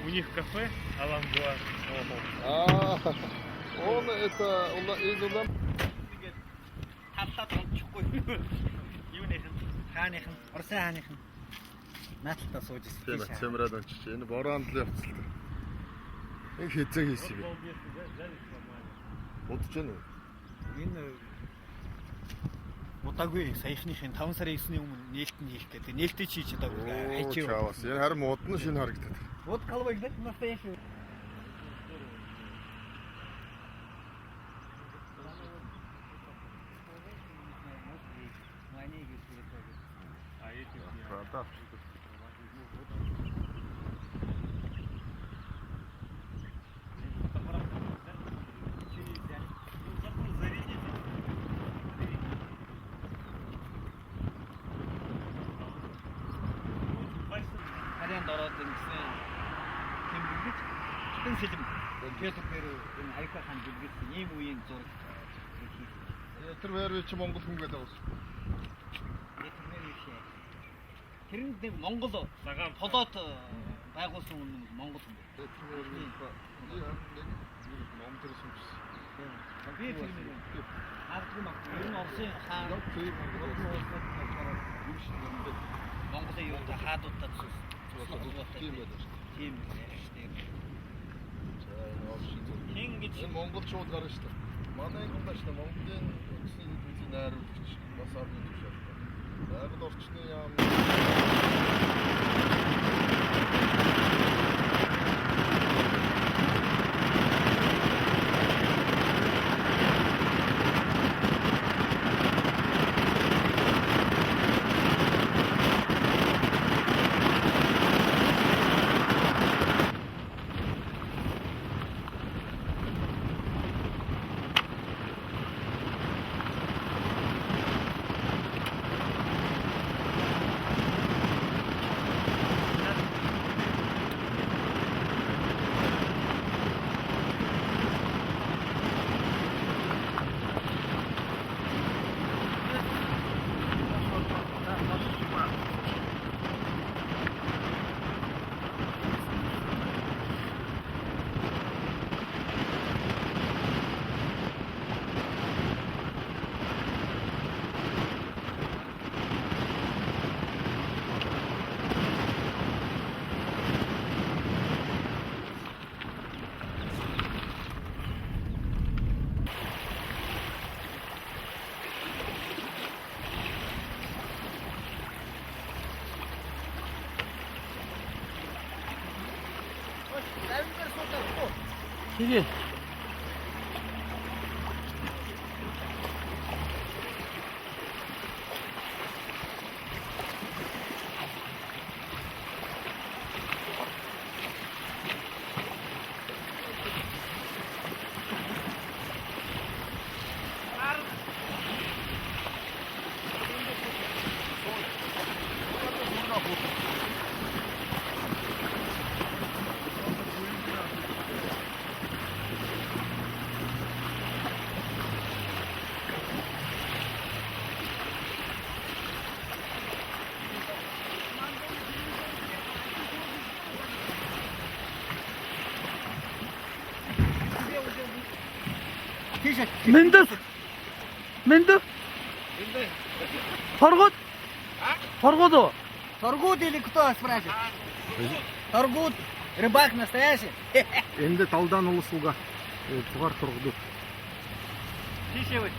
У них кафе Аламгуар. Он это из Улан. Хаттаад онцохгүй. Юуныхан? Хааныхан? Орсын хааныхан? Нааталтаа сууж ирсэн. Цэмраад ончиж. Энэ бороонд л явцлаа. Их хэзээ хийсэн юм. Удаж байна уу? Энэ удаагүй саяхныхын 5 сарын 9-ний өмнө нээлттэй хийх гэдэг. Нээлттэй хийж чадаагүй. Хайчив. Энэ харин модны шинэ харагдаад. Вот колбой гэдэг настоящий. Продав. Харин дороод ингэсэн тэмдэглэж хитэн филм Петрээр энэ Аяка хаан дэлгэсэн ийм үеийн зураг хийсэн. Тэр вэр чи Монгол хүн гэдэг бас. Тэрэнд нэг Монгол толоод байгуулсан хүн Монгол хүн. Тэр Монгол сүнс. Би тэр Ардгүй мах ер нь Орсын хаан Монголын юу та хаадуудад Тийм байдаг шүү. Тийм шүү. Хин гэж монголчууд гарна шүү. Манай хүн байна шүү. Монголын үндсийн найруулагч бас орны төвшөл. Байгаль орчны яам Тэгээ. Мэндэ. Торгууд. Торгууд или кто спрашивает? Торгууд. Рыбак настоящий. Энд талдан улсууга тугаар тургууд. Тийшээ.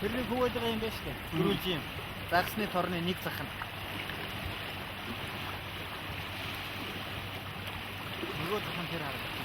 Тэрний хөвөд байгаа юм байна шүү дээ. Гөрүүлж юм. Загсны торны нэг зах нь. Нөгөө зах нь тэр харагдав.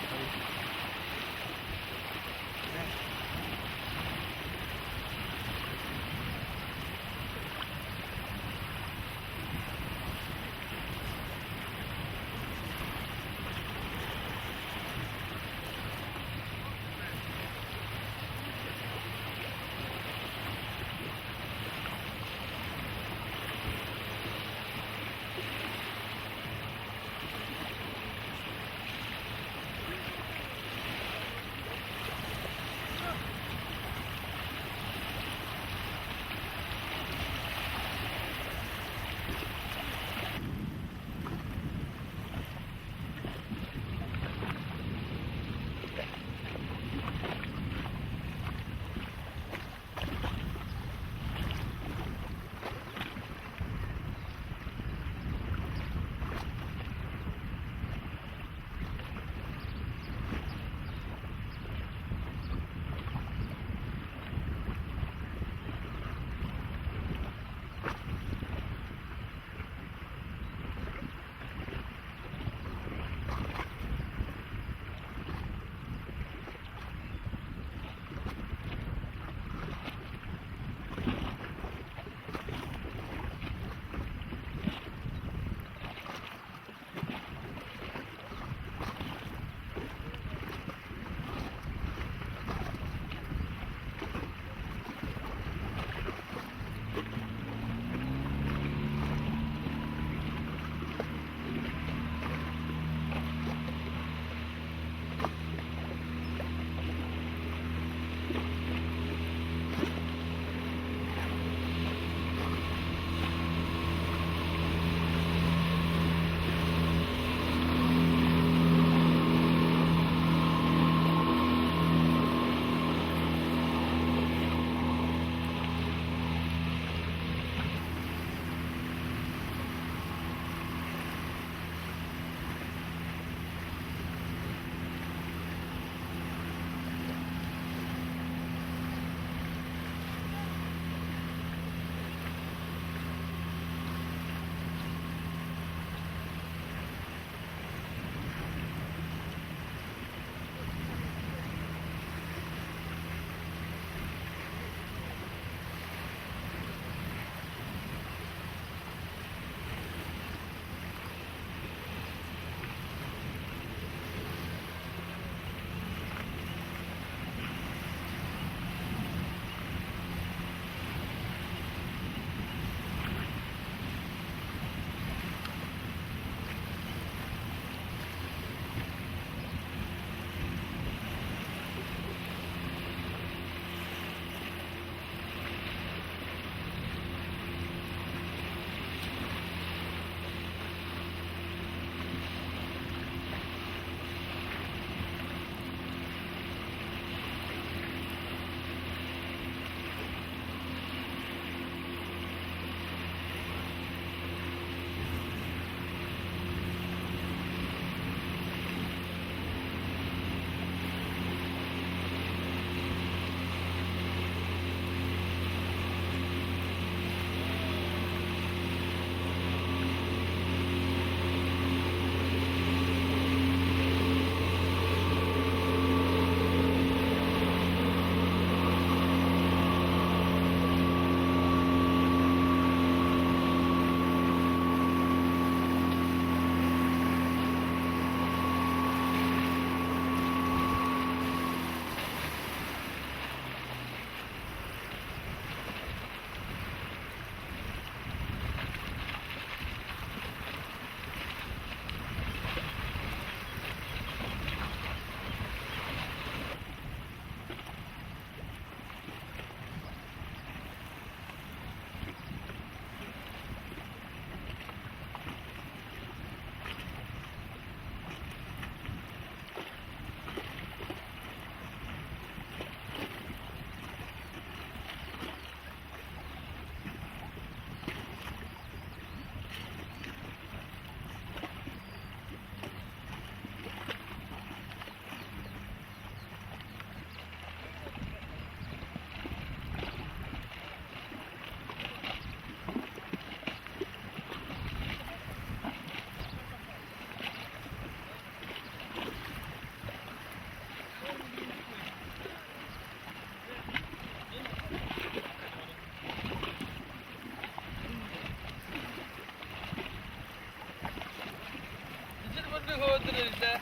Öldük öldürür işte.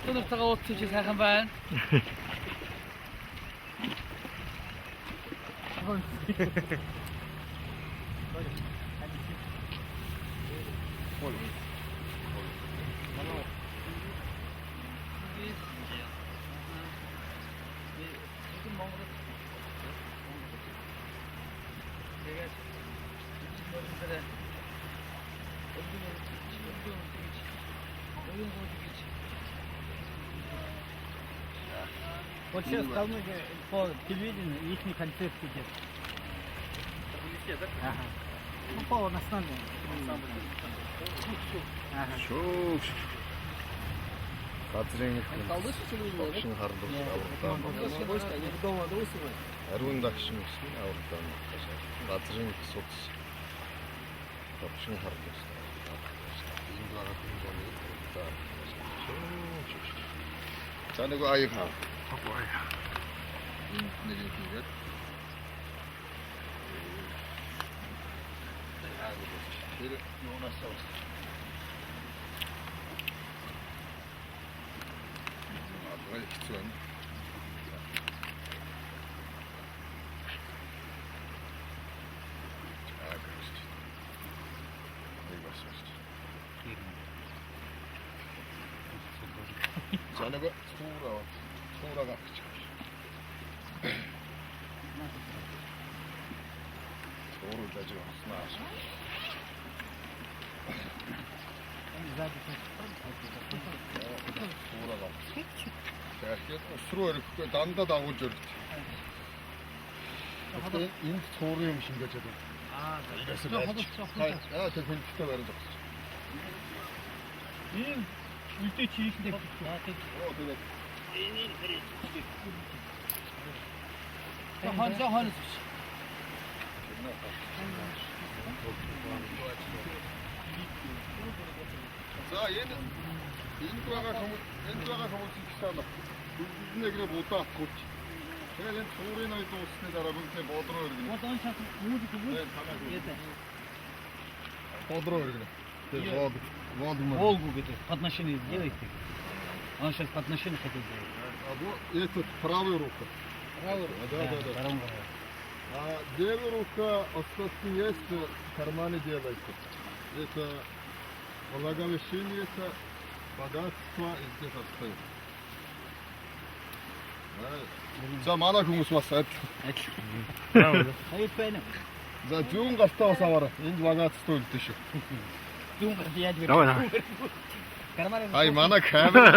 Sınıfta ot çekiyor sakın ben. Вот сейчас Калмык по телевидению их концерт идет. Ага. Ну, по основному. Ага. Çok şükür. Kadrengi Bakışını hardım. Erwin Dakışın ismi Avrupa'dan arkadaşlar. Kadrengi Sots. Bakışını hardım. Bizim de aratımız oluyor. Çok şükür. Sen de bu ayık ha. Ne diyorsun ben? Şöyle yoğun aşağı olsun. Buraya iki tane. Sana bu tuğra var. Tuğra kalkacak. Tuğra ucacı var. Nasıl? Tuğra kalkacak. Terkiyat usuru örüp danda da ucu örüp. Hatta indi tuğruyumuşum geceden. İlesi belki. Hayır, ya teknik de verecek. Ülke çiğlik de O direkt. Hanca hanız. 자, 얘는 인도아가 가면 비싸다. 무슨 얘기를 못 다. 제가 지금 서울에 또 오스네 사람한테 뭐 들어 그러네. Вот он сейчас музыку 네, будет. 가만히. Это. 뭐 들어 그러네. воду мы. Волгу где-то подношение сделайте. Он сейчас подношение хотел сделать. А вот этот правая рука. Правый? Да. Втором рука. А левая рука остатки есть, в кармане делается. Это благовещение, это богатство и здесь остается. 자, 만화 공부 왔어. А это 자, 좋은 갔다 와서 와라. 인지 богатство 올 뜻이. Думаю, я тебе Давай, давай. Карманы. 아이, 만화 камера.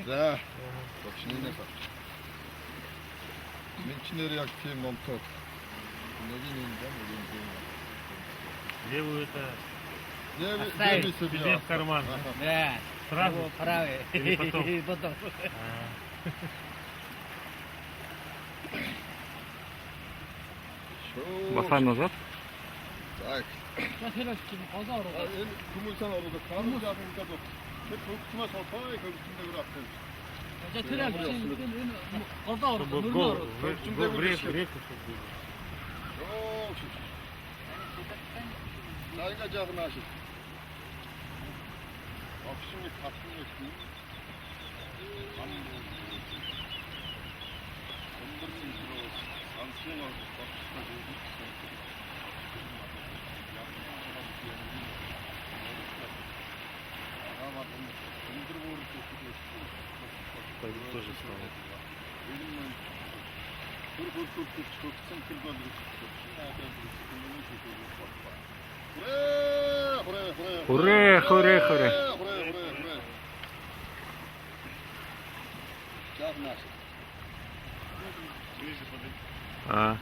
자, 신인에서. 민치네리 актив 멈춰. 여기는가? Где вы это? Оставить Себе в карман. Да. Сразу? Его правый. Или потом? Потом. Басар назад? Так. Сейчас Херосики базар. 구물산 어로도 가는 잡으니까도 그만 서파이 거기 침대를 앞에. Я теряю, базар. Чтобы в реку, чтобы было. 나이가 작은 아시. 없으니 같은 것이. Тоже стало. Хуре, хуре, хуре. А.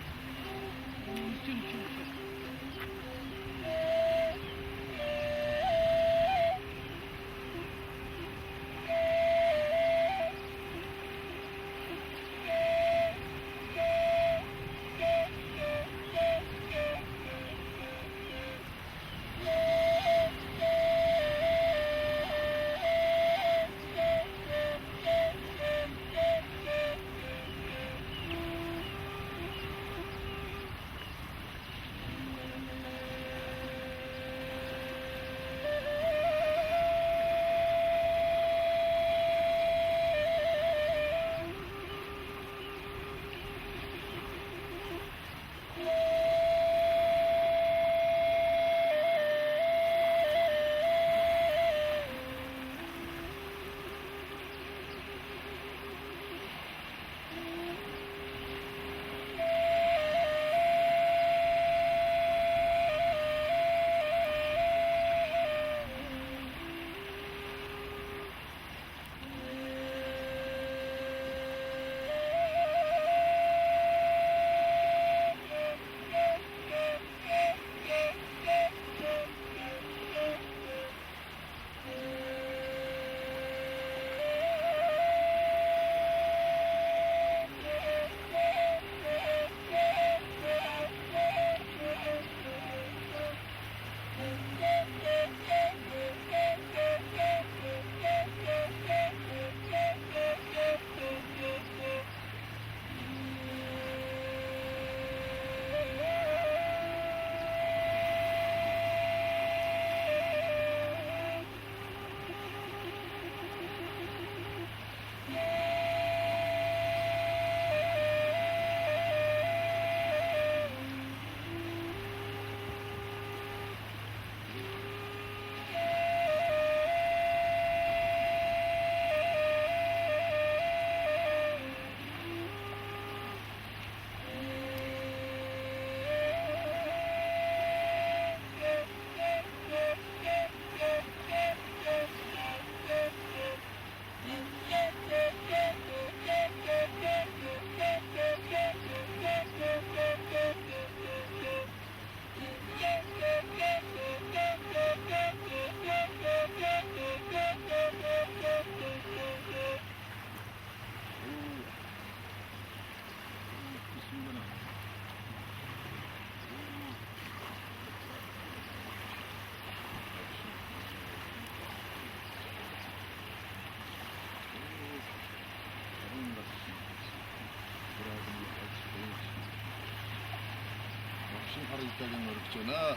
덕심 하루 있다는 거 있잖아.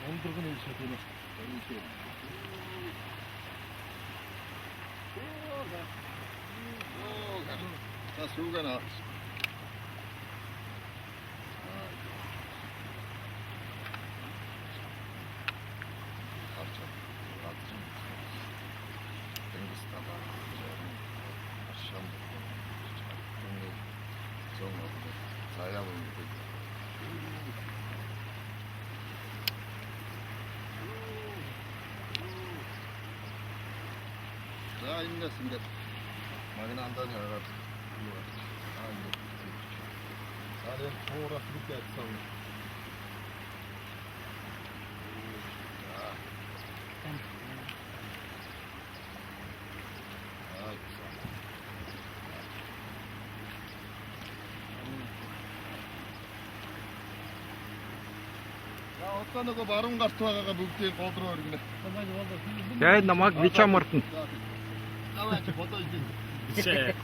온도가 있어야 되네. 자, 수가 나. 자, 힘냈습니다. 많이 난다니 알아. 아, 이거. 나는 보라 그렇게 했어. 어떤 거 바로 가스토아가 묵게 거들어 이러네. Я намаг вича мартын. 나와 이제 벗어 이제. Ше.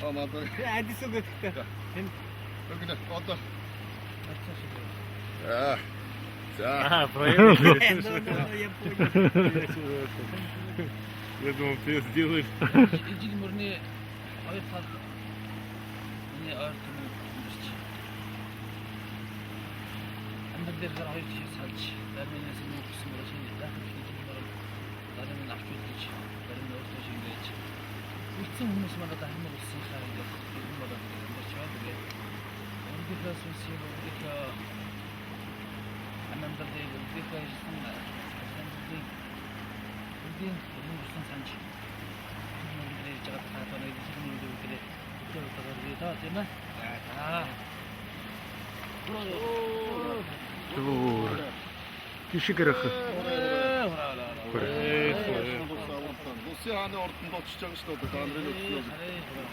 아 맞다. Әді сөгі түкті. 여기네. 어떤. 자, 자. А, проверь. Я понял. Я думал, ты сделаешь. İlk mürni ayır tatlı. Yine ayır tümü kümürçü. Hem de derler ayır kişi salç. Dermen esinin kısmı da şimdi. Dahil bir şey var. Dermen afiyet iç. Dermen orta şimdi iç. Bütün bunu sonra da hem de sin xaride. Bizim adam dedim. Bir şey var bile. Onu bir daha sosial bir daha annem de değil. Bir daha işte sen de Bildiğin bunun üstüne sanç. Bunun bir de cevap tahtanı edilsin bunu da bir de tutuyor kadar bir daha değil mi? Evet. Ha. Kişi kırıkı. 노시안에 얼른 도치정시도 다음에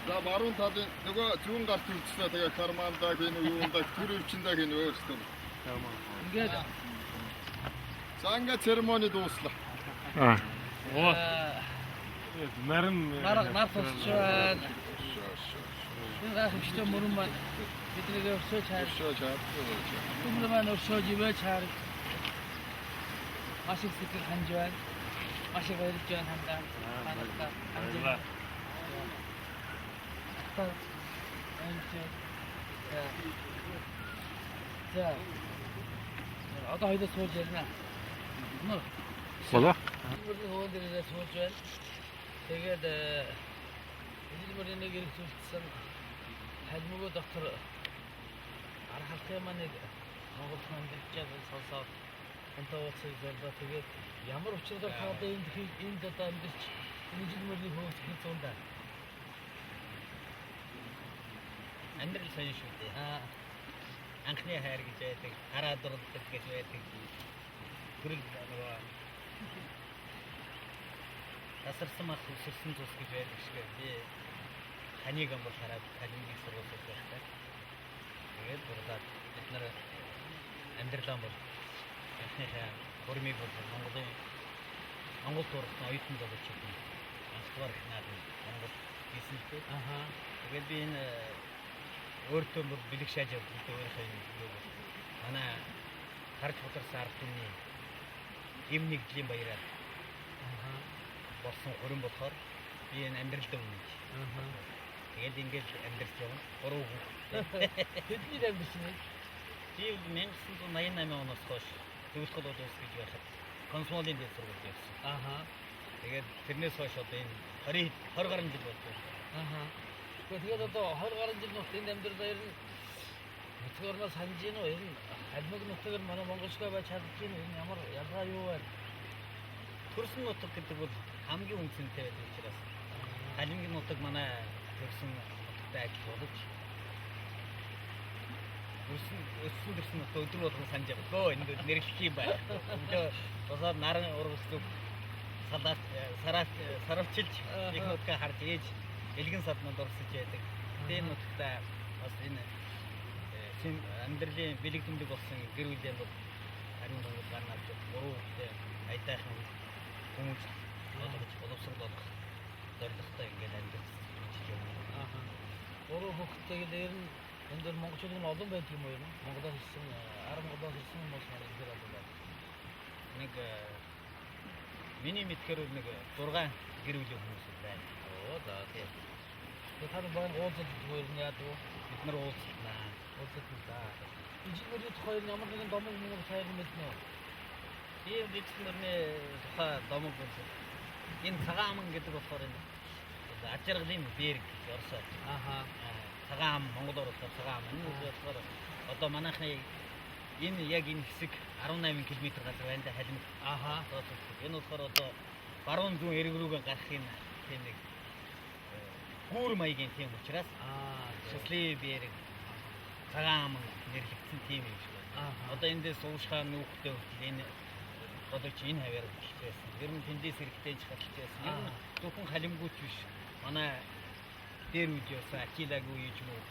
나 마룬 다들 누가 좋은 가스 치다 내가 카르만다 괜히 우운다 둘이 친다 괜히 왜 했어. İnge de. 장가 세레모니 도스라. А, O. Narın. Nar tosçuan. Şimdi akşam işte bunun ben bir de söz çağır. 쇼자. Bunu ben o söz gibi çağır. Aşık sıkı hancan. Aşık verip can hamdan. Anakta. Hancan. Hatta önce 자, 아까 하이드 소주나. 뭐? Valla. Burada hoğundırıda soğucuğun. Teger de İzmir'de ne gerek soğuksan Hacmi bu doktoru Arxalqıya manedi Moğolcan dikçadı salsa Onta olsa zorda teger Yağmur uçurda kaldı indi dandıç İzmir'de hoğundırıda sonda Andır sayı şurada ha Ankhniya hayır geçeydik Hara durduk geçeydik Kırıl var Асарсамах сэрсэн цус гэж байдаг шиг би ханиг амбар хараад ханиг сургууль байхтай. Тэгээд бурлаад бид нар амьдралаа бол анхныхаа хормыг бол Монгол туурсан оюутан боловч юм. Анхдугаар наад Монгол хийсэлтэй. Аха. Тэгээд би энэ өөртөө бүр бэлэг шааж авдаг өөрийнхөө юу бол манай харж хударсан ард түмний эм нэгдлийн баяраар болсон хөрөн болохоор би энэ амьдралдаа үнэж. Тэгээд ингэж амьдрч явна. 3 хүүхэд. Тэдний амьдрч нэ. Би 1988 оноос хойш төвлөх болоод ус гэж байхад консумолын дээл сургууль явсан. Аха. Тэгээд тэрнээс хойш одоо энэ 20 гаруй жил болов. Аха. Тэгээд одоо 20 гаруй жил нот энэ амьдралаа ер нь өтгөрнөө санаж гин үү? Ер нь хальмаг нутгаар манай монголчтой байж чадчих юм ямар ялгаа юу вэ? Төрсөн нутаг гэдэг бол хамгийн үнцэнтэй байдаг учраас халимгийн нутаг манай төрсөн нутагтай адил боловч өссөн нутаг өдөр болгон санаж байгаа. Энд нэрлэх юм байна. Энд босоод наран урагшлаг саравчилж их нутгаа харж ээж элгэн саднууд орсож байдаг. Тийм нутагтай бас энэ амьдралын бэлэг дүндэг болсон гэр бүлийн бол харин бол гарнаад 3 хүүхдээ айтайхан хүмүүс бодож боловсруулах зорилготой ингээд амьдрах юм. Аха. 3 хүүхдтэйгээр ер нь энэ дээр монголчууд нь олон байдаг юм уу юм? Монголоос ирсэн, арга Монголоос ирсэн хүмүүс маань энэ дээр олон байна. Нэг миний мэдхээр нэг 6 гэр бүлийн хүмүүс байна. Оо за тийм. Тэгээд та нар уулзах зүгээр нь яадаг вэ? Бид нар уулзлаа. Уулзах нь за. Ижлмөрний тухай ямар нэгэн домог мөнгө сайн юм байна уу? Тийм ижлмөрний тухай домог болсон. Энэ цагаан ам гэдэг болохоор энэ ажиргалын бэрг гэж орсоо. Ааха. Цагаан ам Монголоор болохоор цагаан ам. Энэ болохоор одоо манайхны энэ яг энэ хэсэг 18 км газар байна да халимт. Ааха. Энэ болохоор одоо баруун зүүн эрг рүүгээ гарахын тийм нэг гүүр маягийн тийм учраас Шаслын бэрг цагаан ам нэрлэгдсэн тийм юм шиг байна. Одоо эндээс уушхаа нүүхтэй хүртэл энэ одоо чи энэ хаваар хэлж байсан. Ер нь тэндээс хэрэгтэй ч хадгалж байсан. Ер нь зөвхөн халимгүйч биш. Манай дээр үеж явсан Акилаггүй юу ч юм уу,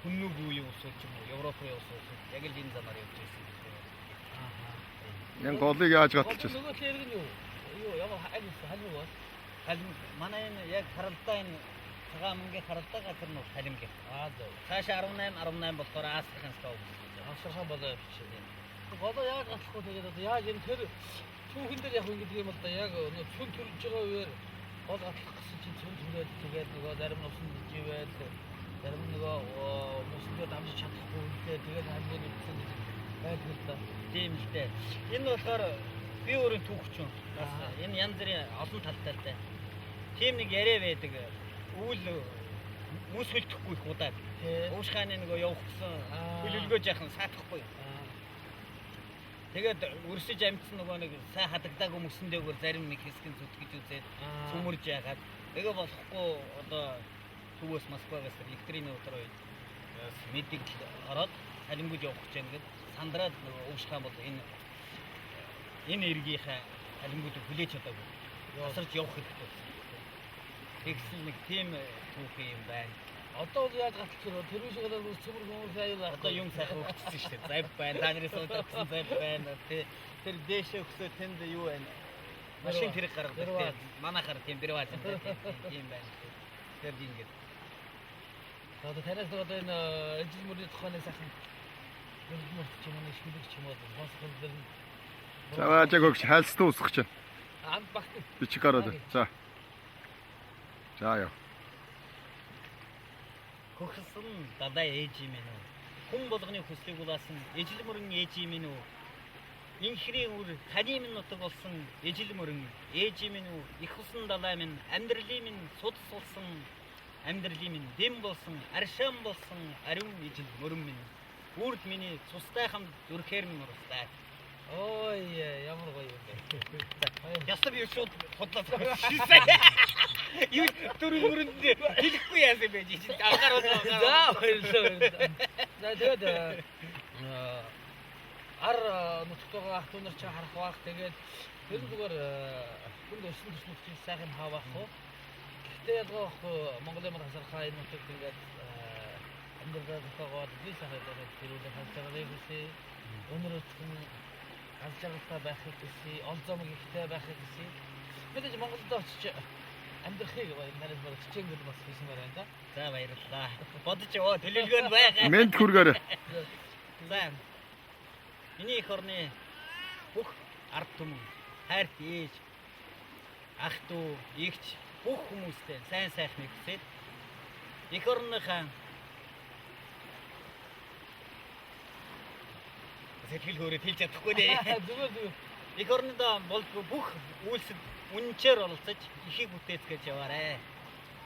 хүннүүгүй юу усууч юм уу, Европын усууч яг л энэ замаар явж байсан юм байна. Энэ голыг яаж гаталчихсан? Нөгөө тэрэг нь юу? Юу ямар халим уу? Халим манай энэ яг харалдаа энэ цагаан амгийн харалдаа газар нь халимг. Зөв. Цаашаа 18 болохоор Астрахань став. Астрахань болоо явчихсан. Голоо яаж гатлахгүй тэгээд одоо яаж энэ тэр түүхэн дээр яг ингэдэг юм л да яг нөгөө цүн төрж байгаа үеэр гол гатлах гэсэн чинь цүн түрээд тэгээд нөгөө зарим нь усан диживээл зарим нь нөгөө мөсгөө дамжиж чадахгүй үлдээ тэгээд хамгийн нэгсэн байдаг л да. Тийм л дээ. Энэ болохоор би өөрийн түүхчин. Бас энэ янз бүрийн олон талтай. Тийм нэг яриа байдаг. Үйл мөс хөлдөхгүй их удаа. Уушхааны нөгөө явах гэсэн хөлөлгөөж яхан саатахгүй. Тэгээд өрсөж амжсан нөгөө нэг сайн хадагдаагүй мөсөндөгөр зарим нэг хэсэг нь зүтгэж үзээд сүмэрж яагаад тэгээ болохгүй одоо төвөөс Москвагаас электрийн өдөр үед мэддэг ороод халимгууд явах гэж ингээд сандраад уушхаан бол энэ эргийнхаа халимгуудыг хүлээж чадаагүй. Ясарч явах хэрэгтэй. Тэгсэн нэг тийм түүх юм байна. Одоо яаж гатлах вэ? Тэр шиг одоо цэвэр хүмүүс аюул одоо юм сайхан өгчсөн шүү дээ. Зав байна. Та нарын суудсан зав байна. Тэр дээшээ өгсөө тэнд юу байна? Машин тэрэг гаргадаг. Манайхаар тийм бэрваз юм байна. Тэр ингээд. Одоо танаас одоо энэ ижлмөрний тухайн сайхан гэрмөрч ч юм уу шилэг ч юм уу босгол дэр. За өгч хайлтсан усах чинь. Амт багт. Бичиг гараад. За. За яа. Хөхсөн дадаа ээж юм ээ. Хүн болгоны хүслийг улаасан ижил мөрөн ээж юм ээ. Инхрийн үр таны минь нутаг болсон ижил мөрөн ээж юм ээ. Их усан далай минь амьдралын минь суд сулсан амьдралын минь дэм болсон аршаан болсон ариун ижил мөрөн минь. Үрд миний цустайхан зүрхээр минь урстай. Ой ямар гоё юм бэ. Ястав юу шууд хотлоод. Юу түрүү мөрөндөө хэлэхгүй яасан бэ чи анхаарал. За баярлалаа. За тэгээд ар нутгтойгоо ах トゥ нар ч харах баах тэгээд тэр зүгээр хүнд өссөн төснөд чи сайхан хаавах уу. Гэхдээ ялгаах Монголын мар хасархаа энэ нутагт ингээд амьдрал зохиогоод би сайхан тэрүүл хасархаа гэсэн өнөр өсгөн ганцаараа байхыг хүсье, олзомог ихтэй байхыг хүсье. Мэдээж Монголд очиж амьдрахыг нарийн баг хичээнгүүд бас хийсмээр байна да. За баярлалаа. Бодож яваа төлөвлөгөө нь байгаа. Мент хүргээрэй. За. Миний их орны бүх ард түмэн, хайрт ээж, ах トゥ эгч бүх хүмүүстэй сайн сайхныг хүсээд их орныхаа сэтгэл хөөрөд хэлж чадахгүй дээ. Зүгээр. Их орнодоо болдгоо бүх үйлсэд үнэнчээр оролцож ихийг бүтээцгээж яваарэ.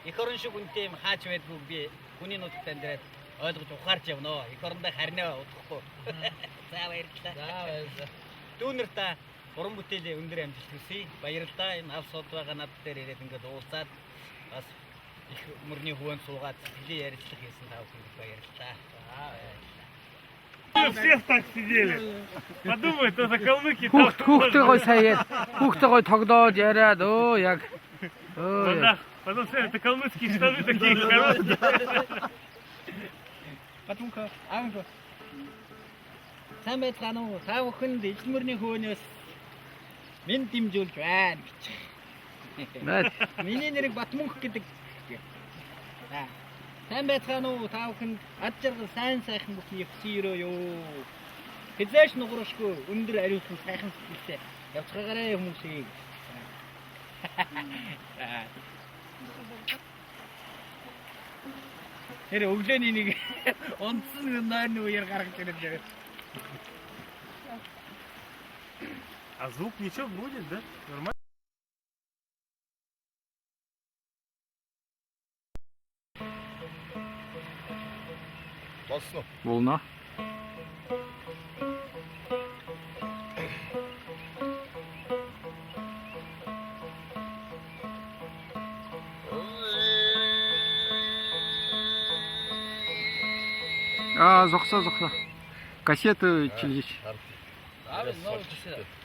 Их орн шиг үнэтэй юм хаач байдгүй би хүний нутагт амьдраад ойлгож ухаарч явнаа. Их орондоо харнаа удахгүй. За баярлалаа. За баярлалаа. Дүүнэр та уран бүтээлээ өндөр амжилт хүсье. Баярлалаа. Энэ алс сод байгаа над дээр ирээд ингээд уулзаад бас их мөрний хөвөнд суугаад сэтгэлийн ярилцлага хийсэн тав хүнд баярлалаа. За баярлалаа. Все так сидели. Подумай, это за калмыки. Хүүхдээ гой саяад хүүхдээ гой тоглоод яриад яг Потом все, это калмыцкие штаны такие короткие. Батунка аамга Сайн байцгаана уу? Та бүхэнд эзлмөрний хөөнөөс минь дэмжүүлж байна гэж. Миний нэрийг Батмүнх гэдэг. За. Сайн байцгаана уу? Та бүхэнд ад жаргал сайн сайхан бүх ефсирөө ёо. Хизээш нуграшгүй өндөр ариутан сайхан сэтгэлтэй явцгаагаарэ хүмүүсийг. Тэр өглөөний нэг онцсон нойрны үеэр гаргаж ирээд. А звук ничего будет, да? Нормально? Болсон уу? Болно. Зогсоо. Кассеты чилж. Аавь нөө гэсэн.